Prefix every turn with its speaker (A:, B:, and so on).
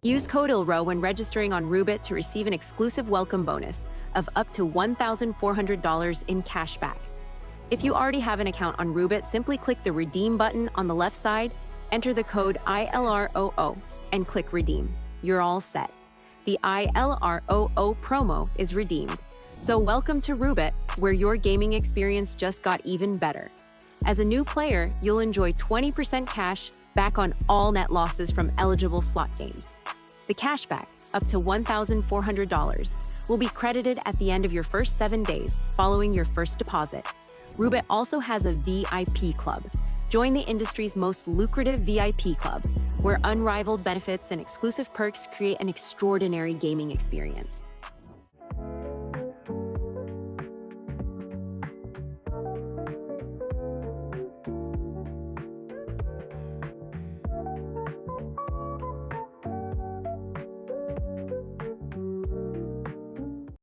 A: Use code ILROO when registering on Roobet to receive an exclusive welcome bonus of up to $1,400 in cashback. If you already have an account on Roobet, simply click the Redeem button on the left side, enter the code ILROO, and click Redeem. You're all set. The ILROO promo is redeemed. So welcome to Roobet, where your gaming experience just got even better. As a new player, you'll enjoy 20% cash back on all net losses from eligible slot games. The cashback, up to $1,400, will be credited at the end of your first 7 days following your first deposit. Roobet also has a VIP club. Join the industry's most lucrative VIP club, where unrivaled benefits and exclusive perks create an extraordinary gaming experience.